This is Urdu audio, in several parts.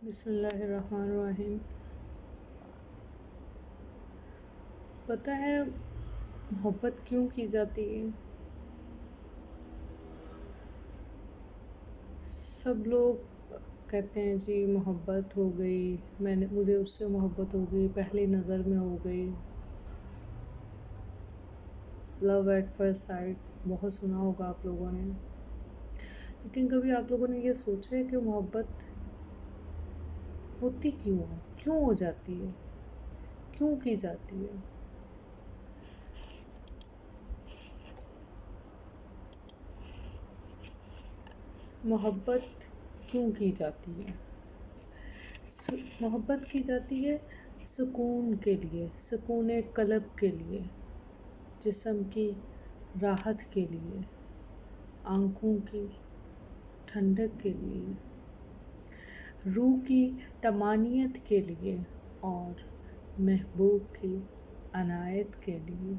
بسم اللہ الرحمن الرحیم۔ پتہ ہے محبت کیوں کی جاتی ہے؟ سب لوگ کہتے ہیں جی محبت ہو گئی، مجھے اس سے محبت ہو گئی، پہلی نظر میں ہو گئی، لو ایٹ فرسٹ سائٹ بہت سنا ہوگا آپ لوگوں نے۔ لیکن کبھی آپ لوگوں نے یہ سوچا ہے کہ محبت ہوتی کیوں ہو جاتی ہے، کیوں کی جاتی ہے؟ محبت کیوں کی جاتی ہے؟ محبت کی جاتی ہے سکون کے لیے، سکون قلب کے لیے، جسم کی راحت کے لیے، آنکھوں کی ٹھنڈک کے لیے، روح کی طمانینت کے لیے اور محبوب کی عنایت کے لیے۔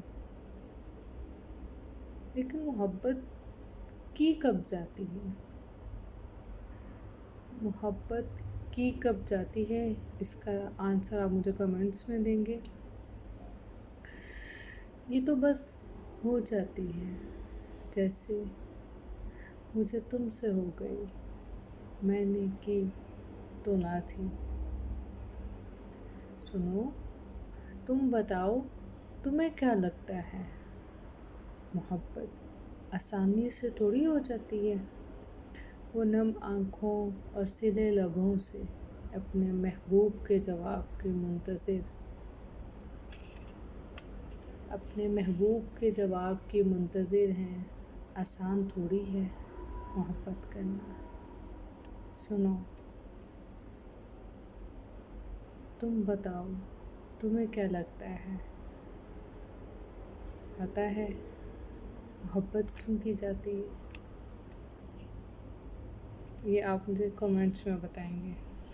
لیکن محبت کی کب جاتی ہے؟ محبت کی کب جاتی ہے، اس کا آنسر آپ مجھے کمنٹس میں دیں گے۔ یہ تو بس ہو جاتی ہے، جیسے مجھے تم سے ہو گئی، میں نے کی تو نہ تھی۔ سنو، تم بتاؤ تمہیں کیا لگتا ہے، محبت آسانی سے تھوڑی ہو جاتی ہے؟ وہ نم آنکھوں اور سلے لبوں سے اپنے محبوب کے جواب کے منتظر ہیں۔ آسان تھوڑی ہے محبت کرنا۔ سنو، تم بتاؤ تمہیں کیا لگتا ہے، پتہ ہے محبت کیوں کی جاتی ہے؟ یہ آپ مجھے کمنٹس میں بتائیں گے۔